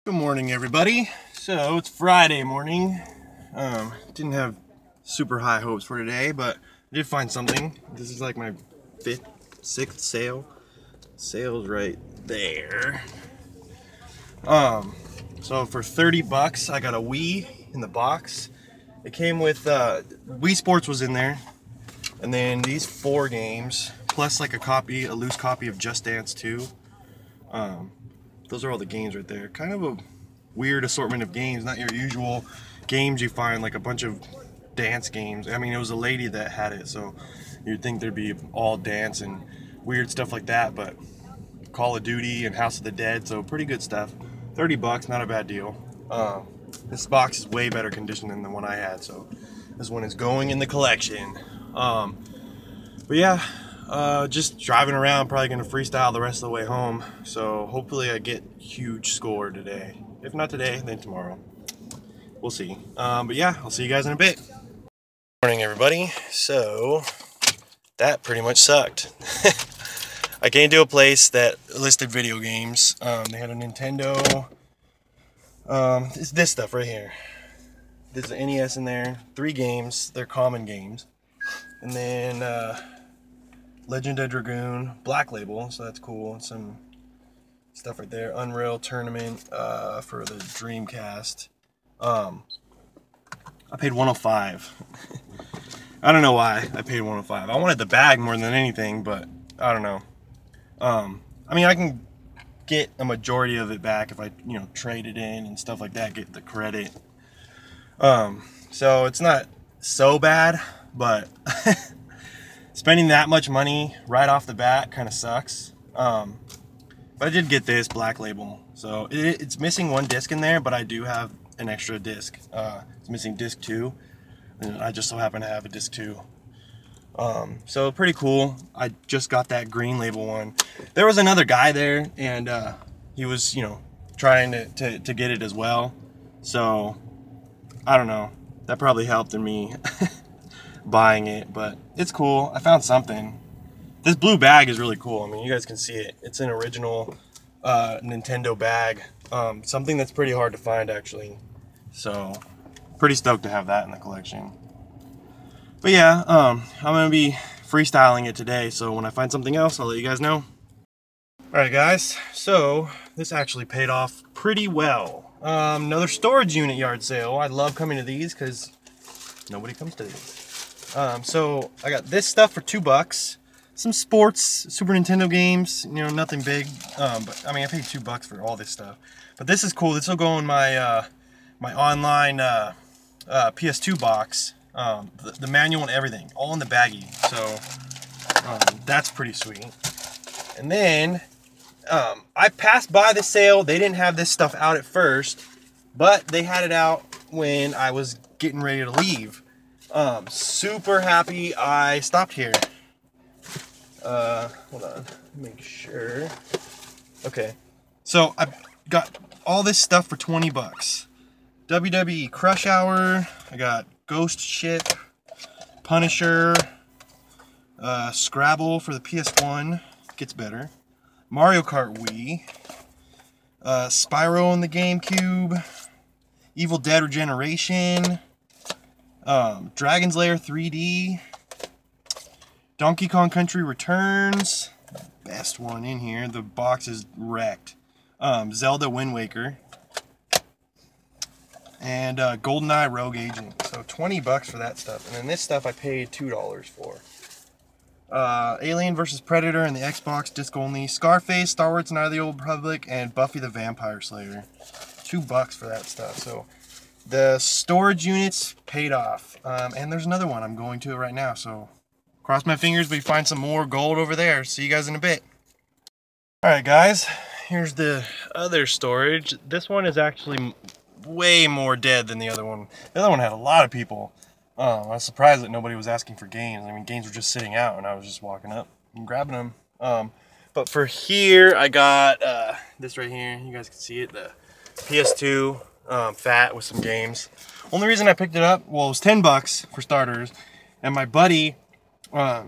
Good morning, everybody. So it's Friday morning. Didn't have super high hopes for today, but I did find something. This is like my sixth sale. Sale's right there. So for 30 bucks, I got a Wii in the box. It came with Wii Sports was in there, and then these 4 games plus like a loose copy of Just Dance 2. Those are all the games right there. Kind of a weird assortment of games, not your usual games you find, like a bunch of dance games. I mean, it was a lady that had it, so you'd think there'd be all dance and weird stuff like that, but Call of Duty and House of the Dead, so pretty good stuff. 30 bucks, not a bad deal. This box is way better condition than the one I had, so this one is going in the collection. But yeah, just driving around, probably gonna freestyle the rest of the way home. So hopefully I get huge score today. If not today, then tomorrow. We'll see. But yeah, I'll see you guys in a bit. Morning, everybody. So that pretty much sucked. I came to a place that listed video games. They had a Nintendo. It's this stuff right here. There's an NES in there. 3 games. They're common games. And then Legend of Dragoon, Black Label, so that's cool. And some stuff right there. Unreal Tournament for the Dreamcast. I paid $105. I don't know why I paid $105. I wanted the bag more than anything, but I don't know. I mean, I can get a majority of it back if I, trade it in and stuff like that, get the credit. So it's not so bad, but spending that much money right off the bat kind of sucks. But I did get this Black Label. So it's missing 1 disc in there, but I do have an extra disc. It's missing disc 2, and I just so happen to have a disc 2. So pretty cool. I just got that green label one. There was another guy there, and he was, trying to get it as well. So I don't know. That probably helped in me buying it, but it's cool. I found something. This blue bag is really cool. I mean, you guys can see it. It's an original Nintendo bag. Something that's pretty hard to find, actually. So pretty stoked to have that in the collection. But yeah, I'm gonna be freestyling it today, so when I find something else, I'll let you guys know. Alright guys, so this actually paid off pretty well. Another storage unit yard sale. I love coming to these because nobody comes to these. So I got this stuff for $2. Some sports, Super Nintendo games, nothing big. But I mean, I paid $2 for all this stuff. But this is cool. This will go in my my online PS2 box. The manual and everything, all in the baggie. So that's pretty sweet. And then I passed by the sale. They didn't have this stuff out at first, but they had it out when I was getting ready to leave. Super happy I stopped here. Hold on, make sure. Okay, so I got all this stuff for 20 bucks. WWE Crush Hour. I got Ghost Ship, Punisher, Scrabble for the PS1. Gets better. Mario Kart Wii. Spyro on the GameCube. Evil Dead Regeneration. Dragon's Lair 3D. Donkey Kong Country Returns. Best one in here. The box is wrecked. Zelda Wind Waker. And GoldenEye Rogue Agent. So 20 bucks for that stuff. And then this stuff I paid $2 for. Alien vs. Predator and the Xbox disc only. Scarface, Star Wars Night of the Old Republic, and Buffy the Vampire Slayer. $2 for that stuff. So the storage units paid off. And there's another one. I'm going to it right now. So cross my fingers we find some more gold over there. See you guys in a bit. Alright guys, here's the other storage. This one is actually way more dead than the other one. The other one had a lot of people. I was surprised that nobody was asking for games. I mean, games were just sitting out and I was just walking up and grabbing them. But for here, I got this right here. You guys can see it, the PS2 fat with some games. Only reason I picked it up, well, it was 10 bucks for starters. And my buddy,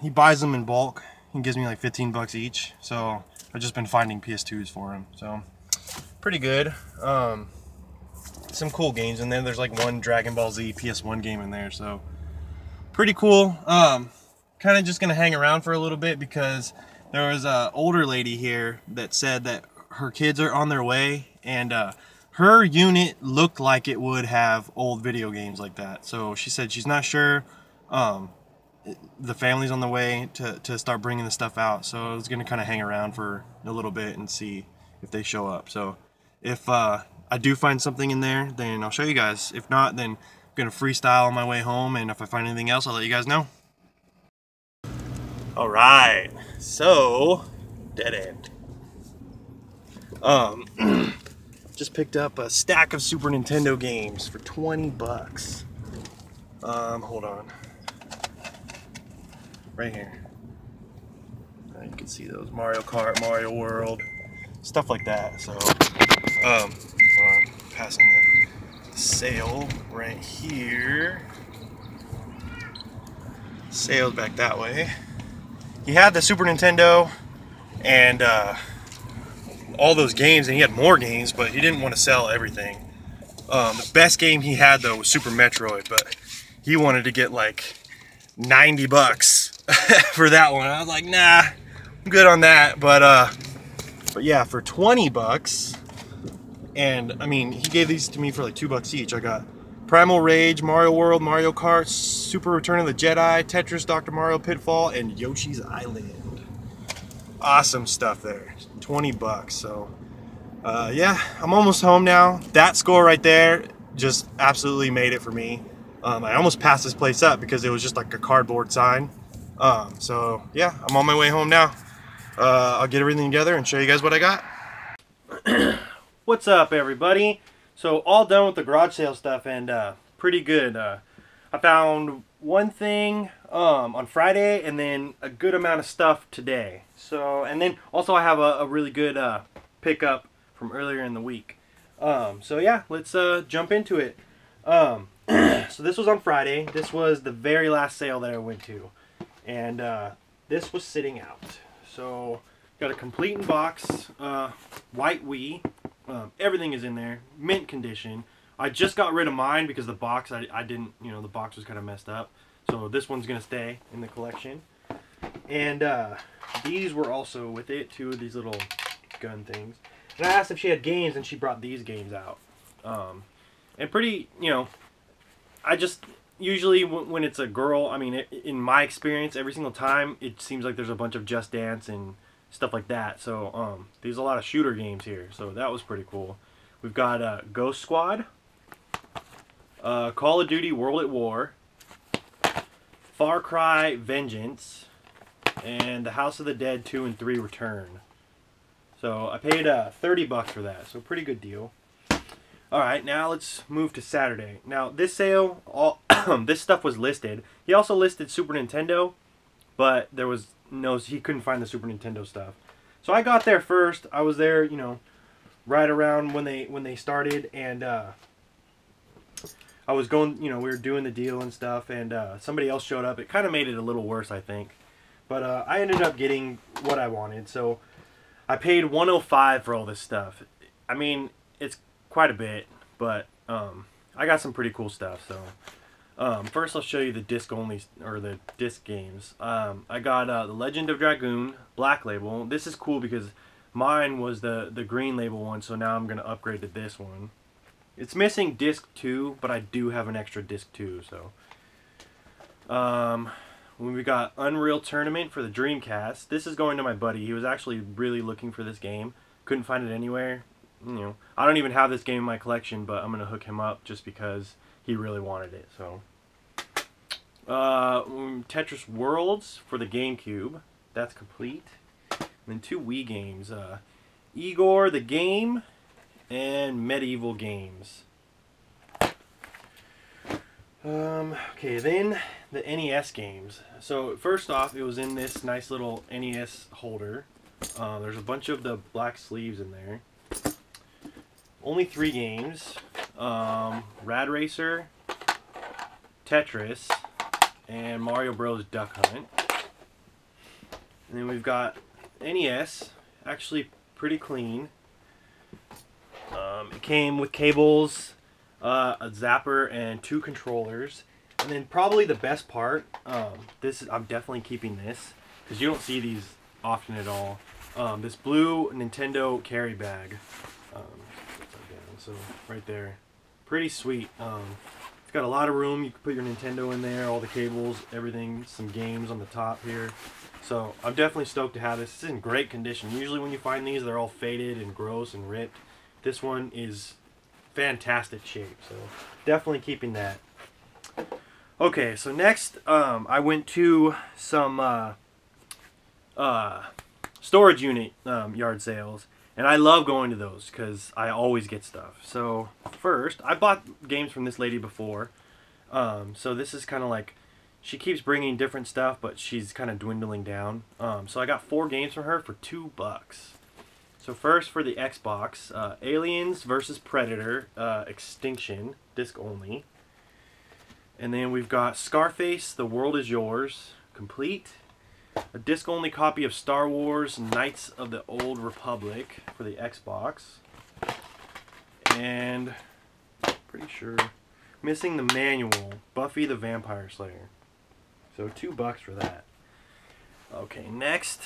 he buys them in bulk. He gives me like 15 bucks each. So I've just been finding PS2s for him. So pretty good. Some cool games in there. There's like one Dragon Ball Z PS1 game in there, so pretty cool. Kind of just gonna hang around for a little bit because there was a older lady here that said that her kids are on their way, and her unit looked like it would have old video games like that. So she said she's not sure. The family's on the way to start bringing the stuff out, so I was gonna kind of hang around for a little bit and see if they show up. So if I do find something in there, then I'll show you guys. If not, then I'm gonna freestyle on my way home, and if I find anything else, I'll let you guys know. All right, so dead end. Just picked up a stack of Super Nintendo games for 20 bucks. Hold on. Right here. You can see those Mario Kart, Mario World, stuff like that. So, hold on, passing the sale right here. Sale's back that way. He had the Super Nintendo and all those games, and he had more games, but he didn't want to sell everything. The best game he had though was Super Metroid, but he wanted to get like 90 bucks for that one. I was like, nah, I'm good on that. But yeah, for 20 bucks, and I mean, he gave these to me for like $2 each. I got Primal Rage, Mario World, Mario Kart, Super Return of the Jedi, Tetris, Dr. Mario Pitfall, and Yoshi's Island. Awesome stuff there. 20 bucks. So yeah, I'm almost home now. That score right there just absolutely made it for me. I almost passed this place up because it was just like a cardboard sign. So yeah, I'm on my way home now. I'll get everything together and show you guys what I got. What's up, everybody? So all done with the garage sale stuff, and pretty good. I found one thing on Friday, and then a good amount of stuff today. So, and then also I have a really good pickup from earlier in the week. So yeah, let's jump into it. So this was on Friday. This was the very last sale that I went to, and this was sitting out. So got a complete in box, white Wii. Everything is in there, mint condition. I just got rid of mine because the box, I didn't, you know, the box was kind of messed up. So this one's gonna stay in the collection. And these were also with it, two of these little gun things. And I asked if she had games, and she brought these games out. And pretty, you know, I just, usually when it's a girl, I mean, in my experience, every single time, it seems like there's a bunch of Just Dance and stuff like that. So, there's a lot of shooter games here, so that was pretty cool. We've got Ghost Squad, Call of Duty World at War, Far Cry Vengeance, and The House of the Dead 2 and 3 Return. So, I paid 30 bucks for that, so pretty good deal. Alright, now let's move to Saturday. Now, this sale, all this stuff was listed. He also listed Super Nintendo, but there was no, he couldn't find the Super Nintendo stuff. So I got there first. I was there, you know, right around when they started, and I was going, you know, we were doing the deal and stuff, and somebody else showed up. It kind of made it a little worse, I think. But I ended up getting what I wanted. So I paid $105 for all this stuff. I mean, it's quite a bit, but I got some pretty cool stuff. So first I'll show you the disc only, or the disc games. I got The Legend of Dragoon Black Label. This is cool because mine was the green label one, so now I'm gonna upgrade to this one. It's missing disc 2, but I do have an extra disc 2. So we got Unreal Tournament for the Dreamcast. This is going to my buddy. He was actually really looking for this game, couldn't find it anywhere. You know, I don't even have this game in my collection, but I'm gonna hook him up just because he really wanted it. So Tetris Worlds for the GameCube, that's complete. And then 2 Wii games, Igor the Game and Medieval Games. Okay, then the NES games. So first off, it was in this nice little NES holder. There's a bunch of the black sleeves in there. Only 3 games. Rad Racer, Tetris, and Mario Bros. Duck Hunt. And then we've got NES, actually pretty clean. It came with cables, a zapper, and 2 controllers. And then probably the best part, I'm definitely keeping this because you don't see these often at all. This blue Nintendo carry bag. So right there, pretty sweet. It's got a lot of room. You can put your Nintendo in there, all the cables, everything, some games on the top here. So I'm definitely stoked to have this. It's in great condition. Usually when you find these, they're all faded and gross and ripped. This one is fantastic shape, so definitely keeping that. Okay, so next I went to some storage unit yard sales, and I love going to those because I always get stuff. So first, I bought games from this lady before, so this is kind of like, she keeps bringing different stuff, but she's kind of dwindling down. So I got 4 games from her for $2. So first for the Xbox, Aliens vs. Predator, Extinction, disc only. And then we've got Scarface, The World Is Yours, complete. A disc only copy of Star Wars, Knights of the Old Republic for the Xbox. And, pretty sure, missing the manual, Buffy the Vampire Slayer. So $2 for that. Okay, next,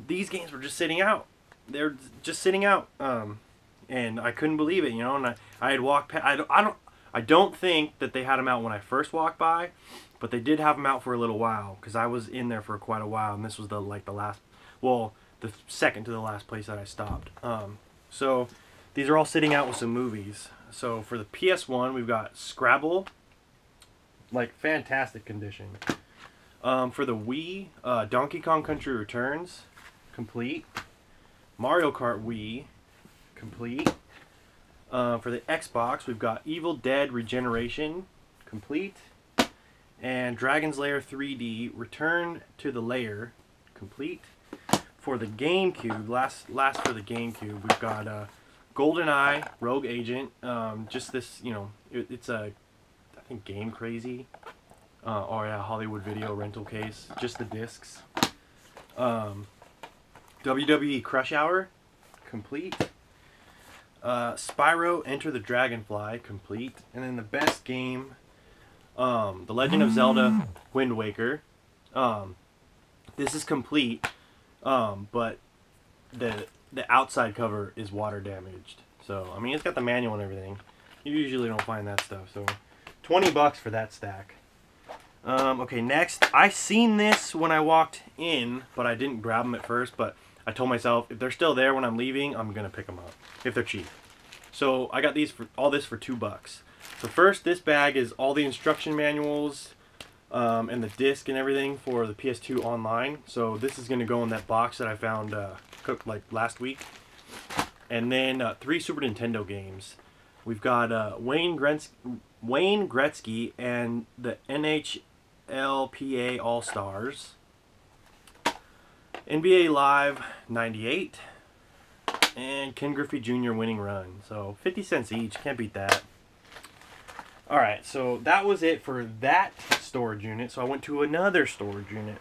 these games were just sitting out. They're just sitting out, and I couldn't believe it, you know. And I had walked past. I don't think that they had them out when I first walked by, but they did have them out for a little while because I was in there for quite a while, and this was the second to the last place that I stopped. So these are all sitting out with some movies. So for the PS1, we've got Scrabble, like fantastic condition. For the Wii, Donkey Kong Country Returns, complete. Mario Kart Wii, complete. For the Xbox, we've got Evil Dead Regeneration, complete. And Dragon's Lair 3D, Return to the Lair, complete. For the GameCube, last for the GameCube, we've got GoldenEye, Rogue Agent, just this, you know, it's a, I think, Game Crazy. Oh yeah, Hollywood Video rental case, just the discs. WWE Crush Hour, complete. Spyro Enter the Dragonfly, complete. And then the best game, The Legend of Zelda Wind Waker. This is complete, but the outside cover is water damaged. So, I mean, it's got the manual and everything. You usually don't find that stuff, so $20 for that stack. Okay, next, I seen this when I walked in, but I didn't grab them at first, but I told myself, if they're still there when I'm leaving, I'm going to pick them up, if they're cheap. So I got all this for $2. So first, this bag is all the instruction manuals and the disc and everything for the PS2 Online. So this is going to go in that box that I found like last week. And then 3 Super Nintendo games. We've got Wayne Gretzky and the NHLPA All-Stars. NBA Live 98. And Ken Griffey Jr. Winning Run. So 50 cents each. Can't beat that. Alright, so that was it for that storage unit. So I went to another storage unit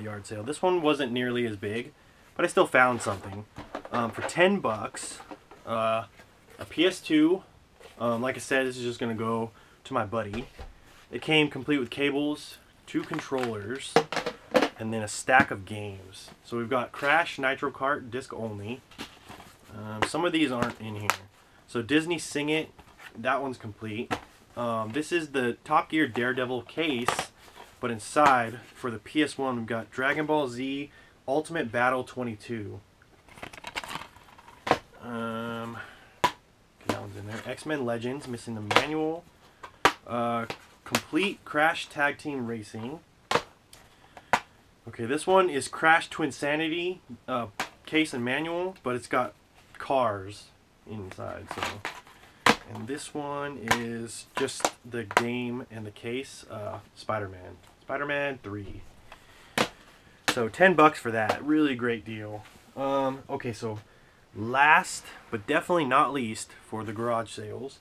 yard sale. This one wasn't nearly as big, but I still found something. For $10, a PS2. Like I said, this is just going to go to my buddy. It came complete with cables, 2 controllers, and then a stack of games. So we've got Crash Nitro Kart disc only. Some of these aren't in here. So Disney Sing It, that one's complete. This is the Top Gear Daredevil case, but inside for the PS1 we've got Dragon Ball Z Ultimate Battle 22. That one's in there. X-Men Legends, missing the manual. Complete Crash Tag Team Racing. Okay, this one is Crash Twinsanity case and manual, but it's got cars inside. So, and this one is just the game and the case. Spider-Man 3. So $10 for that. Really great deal. Okay, so last but definitely not least for the garage sales,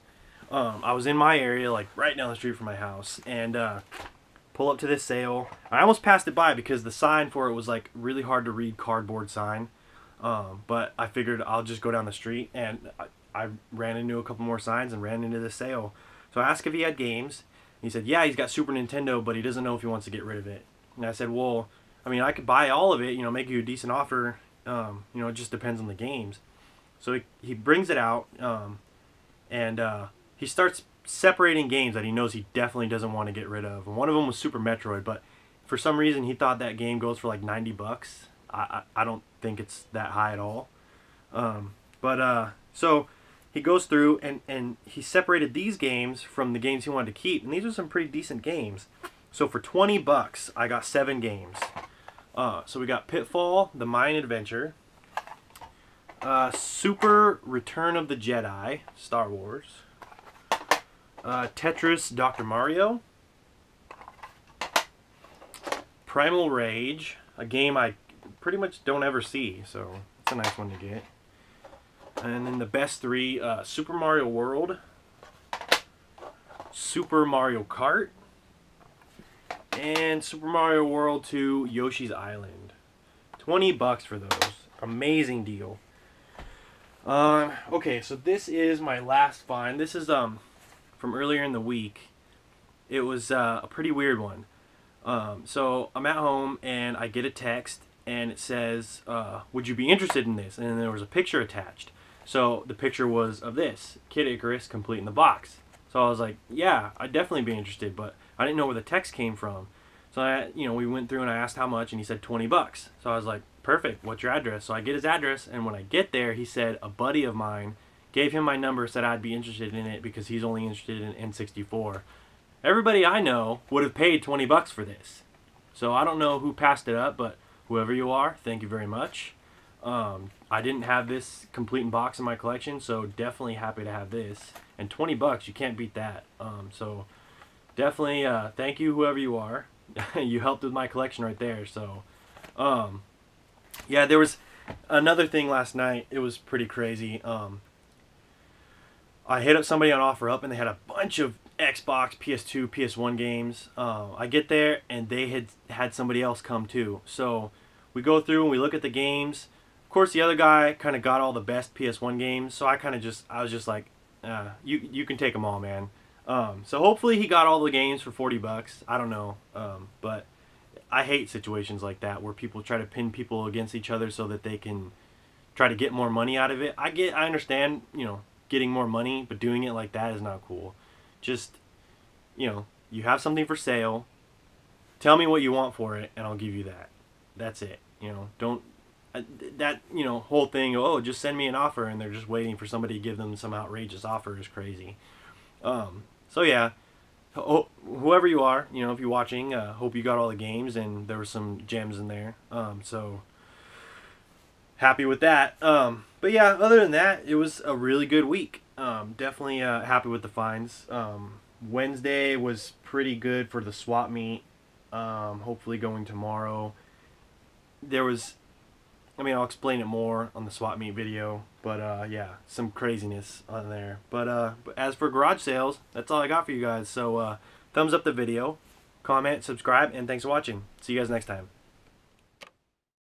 I was in my area, like right down the street from my house, and pull up to this sale. I almost passed it by because the sign for it was like really hard to read, cardboard sign. But I figured I'll just go down the street, and I ran into a couple more signs and ran into the sale. So I asked if he had games. He said, yeah, he's got Super Nintendo, but he doesn't know if he wants to get rid of it. And I said, well, I mean, I could buy all of it, you know, make you a decent offer. You know, it just depends on the games. So he brings it out, and he starts separating games that he knows he definitely doesn't want to get rid of. And one of them was Super Metroid, but for some reason he thought that game goes for like $90. I don't think it's that high at all. So he goes through and he separated these games from the games he wanted to keep, and these are some pretty decent games. So for $20, I got 7 games. So we got Pitfall, The Mayan Adventure, Super Return of the Jedi, Star Wars, Tetris, Dr. Mario, Primal Rage, a game I pretty much don't ever see, so it's a nice one to get. And then the best 3, Super Mario World, Super Mario Kart, and Super Mario World 2 Yoshi's Island. $20 for those. Amazing deal. Okay, so this is my last find. This is from earlier in the week. It was a pretty weird one. So I'm at home and I get a text and it says, would you be interested in this? And then there was a picture attached. So the picture was of this, Kid Icarus complete in the box. So I was like, yeah, I'd definitely be interested, but I didn't know where the text came from. So we went through and I asked how much, and he said $20. So I was like, perfect, what's your address? So I get his address, and when I get there, he said a buddy of mine gave him my number, said I'd be interested in it because he's only interested in N64. Everybody I know would have paid $20 for this. So I don't know who passed it up, but whoever you are, thank you very much. I didn't have this complete in box in my collection, so definitely happy to have this. And $20, you can't beat that. So definitely thank you, whoever you are. You helped with my collection right there. So yeah, there was another thing last night. It was pretty crazy. I hit up somebody on OfferUp and they had a bunch of Xbox, PS2, PS1 games. I get there and they had somebody else come too. So we go through and we look at the games. Of course, the other guy kind of got all the best PS1 games, so I was just like, you can take them all, man. So hopefully he got all the games for $40. I don't know, but I hate situations like that where people try to pin people against each other so that they can try to get more money out of it. I understand, getting more money, but doing it like that is not cool. Just, you have something for sale. Tell me what you want for it, and I'll give you that. That's it. Don't. That whole thing, oh, just send me an offer and they're just waiting for somebody to give them some outrageous offer is crazy. So yeah, whoever you are, if you're watching, hope you got all the games and there were some gems in there. So happy with that. But yeah, other than that, it was a really good week. Definitely happy with the finds. Wednesday was pretty good for the swap meet. Hopefully going tomorrow. There was, I'll explain it more on the swap meet video, but yeah, some craziness on there. But as for garage sales, that's all I got for you guys. So thumbs up the video, comment, subscribe, and thanks for watching. See you guys next time.